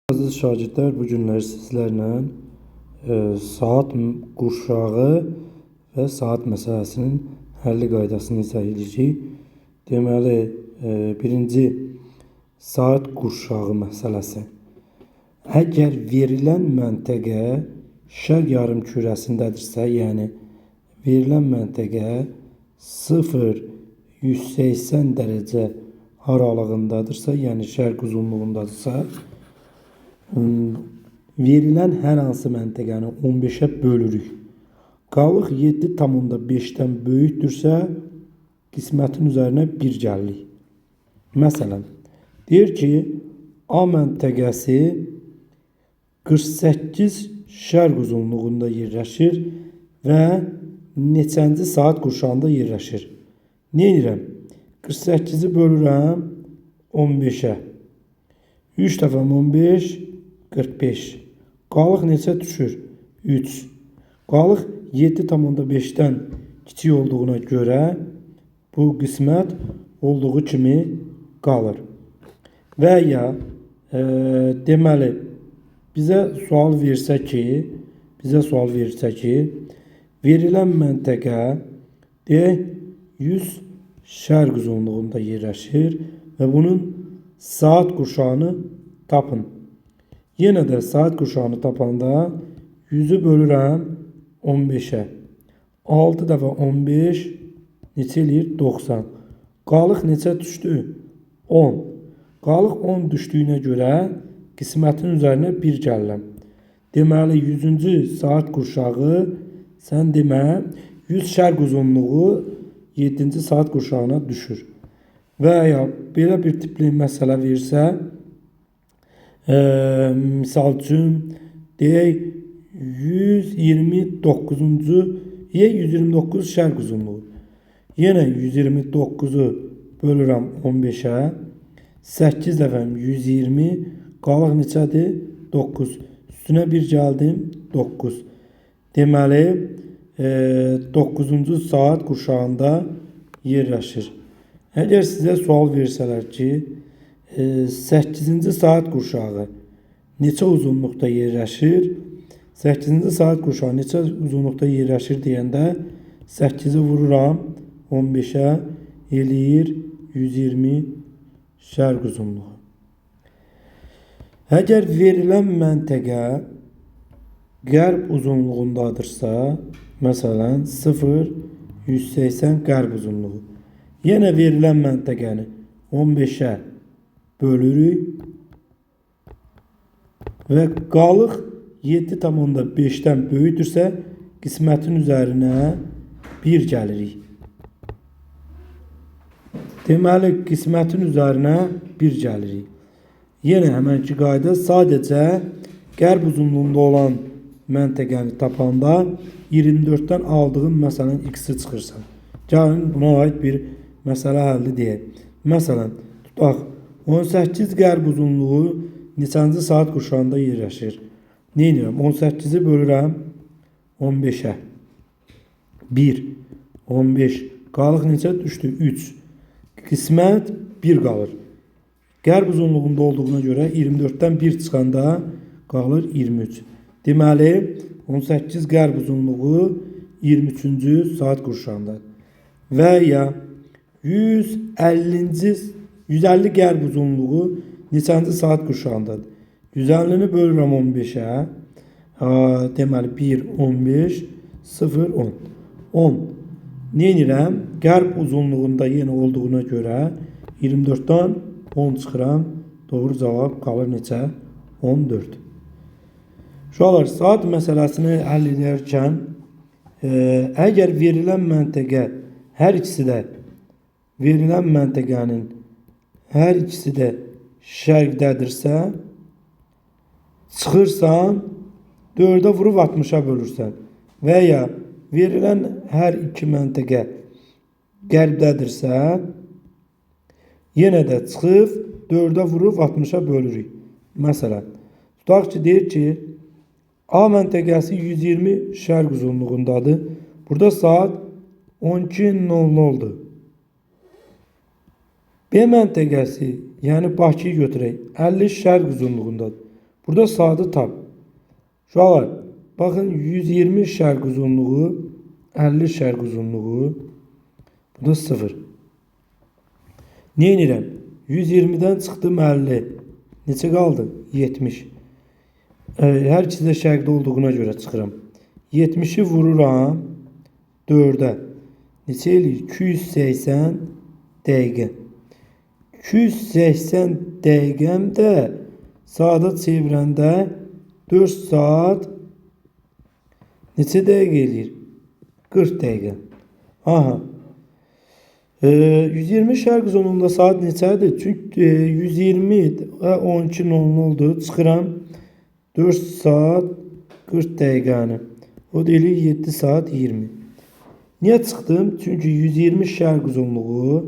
Aziz şagirdlər, bu günlər sizlərlə saat qurşağı və saat məsələsinin həlli qaydasını izah edəcəyik. Deməli, birinci saat qurşağı məsələsi. Əgər verilən məntəqə şərq yarımkürəsindədirsə, yəni verilən məntəqə 0-180 dərəcə aralığındadırsa, yəni şərq uzunluğundadırsa, verilən hər hansı məntəqəni 15-ə bölürük. Qalıq 7,5-dən böyükdürsə, qismətin üzərinə 1 gəlirik. Məsələn, deyir ki, A məntəqəsi 48 şərq uzunluğunda yerləşir və neçənci saat qurşağında yerləşir. Nə edirəm? 48-i bölürəm 15-ə. 3 dəfə 15, 45. Qalıq neçə düşür? 3. Qalıq 7,5-dən kiçik olduğuna görə bu qismət olduğu kimi qalır. Və ya deməli bizə sual versə ki, verilən məntəqə deyək 100 şərq uzunluğunda yerləşir və bunun saat qurşağını tapın. Yenə də saat qurşağını tapanda 100-ü bölürəm 15-ə. 6 dəfə 15 neçə eləyir? 90. Qalıq neçə düşdü? 10. Qalıq 10 düşdüyünə görə qismətin üzərinə 1 gəlirəm. Deməli 100-cü saat qurşağı sən demə 100 şərq uzunluğu 7-ci saat qurşağına düşür. Və ya belə bir tipli məsələ versə, misal üçün deyək 129 şərq uzunluğu. Yenə 129-u bölürəm 15-ə. 8 dəfəm 120, qalıq neçədir? 9. Üstünə 1 gəldim, 9. Deməli 9-cu saat qurşağında yerləşir. Əgər sizə sual versələr ki, 8-ci saat qurşağı neçə uzunluqda yerləşir? 8-ci saat qurşağı neçə uzunluqda yerləşir deyəndə 8-i vururam 15-ə, eləyir 120 şərq uzunluğu. Əgər verilən məntəqə qərb uzunluğundadırsa, məsələn 0-180 qərb uzunluğu. Yenə verilən məntəqəni 15-ə bölürük və qalıq 7,5-dən böyükdürsə, qismətin üzərinə 1 gəlirik. Deməli, qismətin üzərinə 1 gəlirik. Yenə həmənki qayda sadəcə qərb uzunluğunda olan məntəqəni tapanda 24-dən aldığın məsələn x-i çıxırsan. Gəlin buna aid bir məsələ həlli deyək. Məsələn, tutaq 18 qərb uzunluğu neçənci saat qurşağında yerləşir? Nə edirəm? 18-i bölürəm 15-ə. 1, 15. Qalıq neçə düşdü? 3. Qismət 1 qalır. Qərb uzunluğunda olduğuna görə 24-dən 1 çıxanda qalır 23. Deməli, 18 qərb uzunluğu 23-cü saat qurşağındadır. Və ya 150 qərb uzunluğu neçənci saat qurşağındadır? 150-ni bölürəm 15-ə. Deməli 1, 15, 0, 10. 10. Nə edirəm? Qərb uzunluğunda yenə olduğuna görə 24-dən 10 çıxıram. Doğru cavab qalır neçə? 14. Uşaqlar, saat məsələsini həll edərkən əgər verilən məntəqə hər ikisi də verilən məntəqənin hər ikisi də şərqdədirsə, çıxırsan 4-ə vurub 60-a bölürsən və ya verilən hər iki məntəqə qərbdədirsə, yenə də çıxıb 4-ə vurub 60-a bölürük. Məsələn, tutaq ki, deyir ki, A məntəqəsi 120 şərq uzunluğundadır. Burada saat 12:00-dur. B məntəqəsi, yəni Bakıyı götürək, 50 şərq uzunluğundadır. Burada saatı tap. Uşaqlar, bakın 120 şərq uzunluğu, 50 şərq uzunluğu. Bu da 0. Ne edirəm? 120'den çıxdım 50. Neçə qaldı? 70. Hər ikisi də şərqdə olduğuna görə çıxıram. 70'i vururam 4'e. Neçə eləyir? 280 dəqiqə. 280 dəqiqəm də saata çevirəndə 4 saat neçə dəqiqə eləyir? 40 dəqiqə. Aha. 120 şərq uzunluğunda saat neçədir? Çünki 120 12:00-dur. Çıxıram 4 saat 40 dəqiqəni. O da eləyir 7 saat 20. Niyə çıxdım? Çünki 120 şərq uzunluğu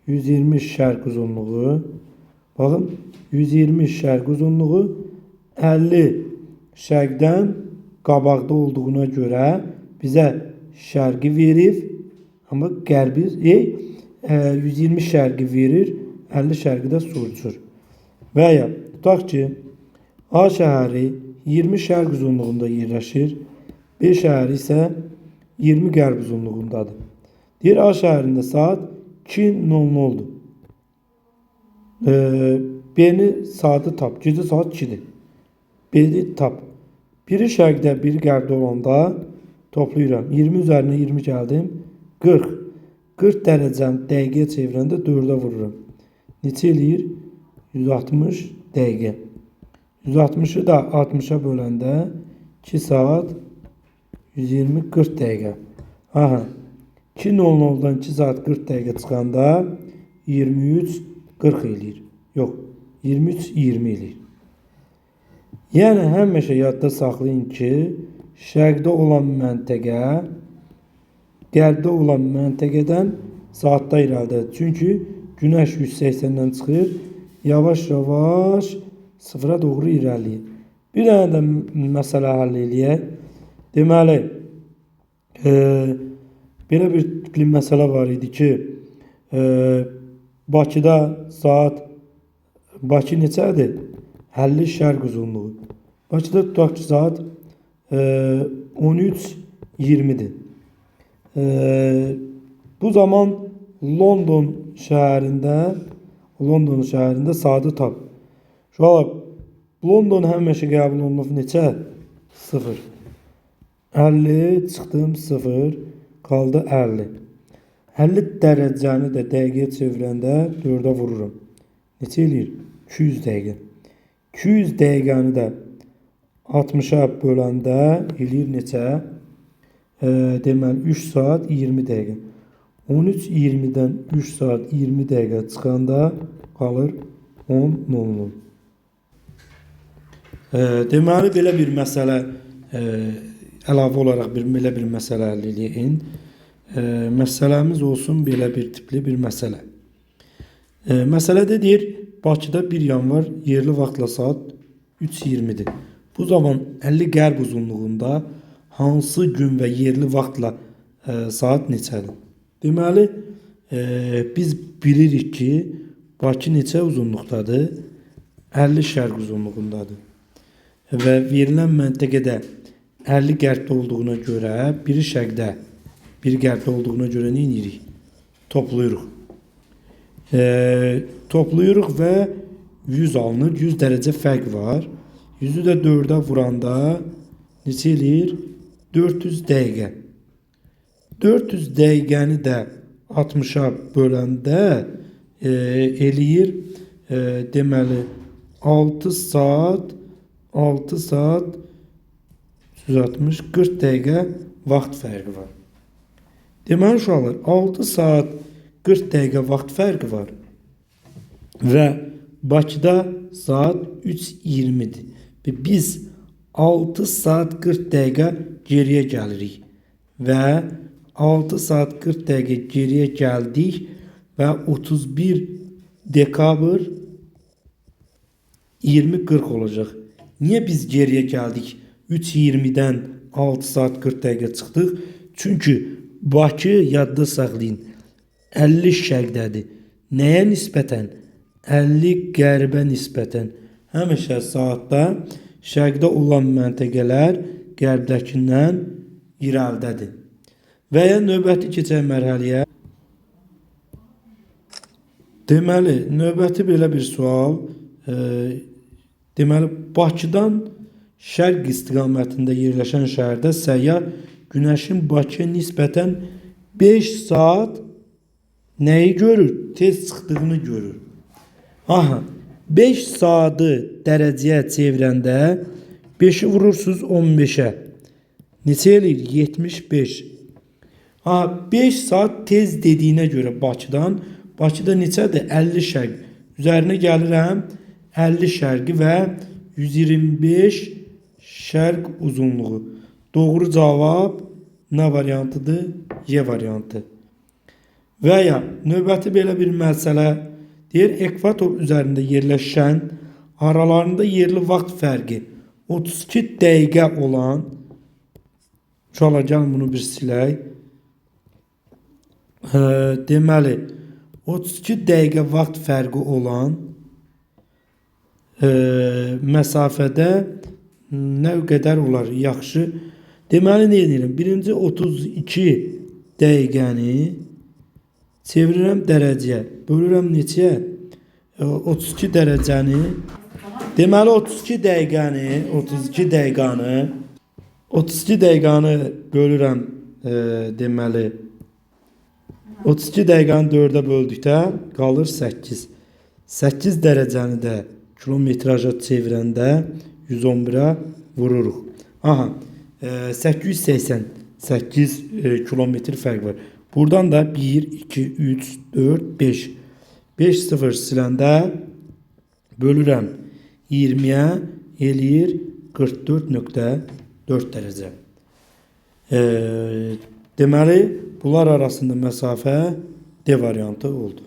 120 şərq uzunluğu bakın 120 şərq uzunluğu 50 şərqdən qabaqda olduğuna görə bizə şərqi verir. Ama qərbi 120 şərqi verir, 50 şərqi də soruşur. Və ya tutaq ki, A şəhəri 20 şərq uzunluğunda yerləşir, B şəhəri isə 20 qərb uzunluğundadır. Deyir A şəhərində saat 2:00-dur. B-ni saatı tap, gecə saat 2'dir. B-ni tap. Biri şərqdə, biri qərbdə olanda toplayıram. 20 üzərinə 20 gəldim. 40. 40 dərəcəni dəqiqəyə çevirəndə 4'e vururam. Neçə eləyir? 160 dəqiqə. 160'ı da 60'a böləndə 2 saat 120 40 dəqiqə. Aha. 2:00-dan 2 saat 40 dəqiqə çıxanda 23 40 eləyir. Yox, 23 20 eləyir. Yəni həmişə yadda saxlayın ki, şərqdə olan məntəqə qərbdə olan məntəqədən saatda irəlidir. Çünki günəş 180'den çıxır, yavaş-yavaş sıfıra doğru irəliyir. Bir dənə də məsələ həll eləyək. Deməli, belə bir tipli məsələ var idi ki, Bakıda saat Bakı neçədir? 50 şərq uzunluğu. Bakıda tutaq ki, saat 13:20'dir. Bu zaman London şəhərində saatı tap. Şu an London həmişə qəbul olunub neçə? 0. 50 çıxdım 0, qaldı 50. 50 dərəcəni də dəqiqəyə çevirəndə 4'e vururum. Neçə eləyir? 200 dəqiqə. 200 dəqiqəni də 60'a böləndə eləyir neçə? Deməli 3 saat 20 dəqiqə. 13:20'dən 3 saat 20 dəqiqə çıxanda qalır 10:00. Deməli belə bir məsələ əlavə olaraq belə bir məsələ əldə edin. Məsələmiz olsun belə bir tipli bir məsələ. Məsələdə deyir Bakıda 1 yanvar yerli vaxtla saat 3:20'dir. Bu zaman 50 qərb uzunluğunda hansı gün və yerli vaxtla saat neçədir? Deməli, biz bilirik ki, Bakı neçə uzunluqdadır? 50 şərq uzunluğundadır. Və verilən məntəqədə 50 qərbdə olduğuna görə, biri şərqdə, biri qərbdə olduğuna görə nə edirik? Toplayırıq. Toplayırıq və 100 alınır. 100 dərəcə fərq var. 100'ü də 4'e vuranda neçə eləyir? 400 dəqiqə. 400 dəqiqəni də 60'a böləndə eləyir deməli 6 saat 160 40 dəqiqə vaxt fərqi var. Deməli uşaqlar 6 saat 40 dəqiqə vaxt fərqi var və Bakıda saat 3:20'dir. Və biz 6 saat 40 dəqiqə geriyə gəlirik və 6 saat 40 dəqiqə geriyə gəldik və 31 dekabr 2040 olacaq. Niyə biz geriyə gəldik? 3:20'dən 6 saat 40 dəqiqə çıxdıq. Çünki Bakı yadda saxlayın 50 şərqdədir. Nəyə nisbətən? 50 qərbə nisbətən. həmişə saatda şərqdə olan məntəqələr qərbdəkindən irəlidədir. Və ya növbəti keçək mərhələyə. Deməli, növbəti belə bir sual. Deməli, Bakıdan şərq istiqamətində yerləşən şəhərdə səyyar Günəşin Bakıya nisbətən 5 saat nəyi görür? Tez çıxdığını görür. Aha, 5 saatı dərəcəyə çevirəndə 5'i vurursunuz 15'e. Neçə eləyir? 75. Aha, 5 saat tez dediyinə görə Bakıdan. Bakıda neçədir? 50 şərq. Üzərinə gəlirəm 50 şərqi və 125 şərq uzunluğu. Doğru cavab nə variantıdır? Y variantı. Və ya növbəti belə bir məsələ deyir, ekvator üzərində yerləşən aralarında yerli vaxt fərqi 32 dəqiqə olan, gəlin bunu bir silək. Deməli 32 dəqiqə vaxt fərqi olan məsafədə nə qədər olar? Yaxşı. Deməli nə edirəm? Birinci 32 dəqiqəni çevirirəm dərəcəyə. Bölürəm neçəyə? 32 dərəcəni. Deməli 32 dəqiqəni bölürəm deməli 32 dəqiqəni 4-ə böldükdə qalır 8. 8 dərəcəni də kilometraja çevirəndə 111'ə vururuq. Aha, 888 kilometr fərq var. Buradan da 1, 2, 3, 4, 5. 5 0 siləndə bölürəm 20'yə eləyir 44.4 dərəcə. Deməli, bunlar arasında məsafə D variantı oldu.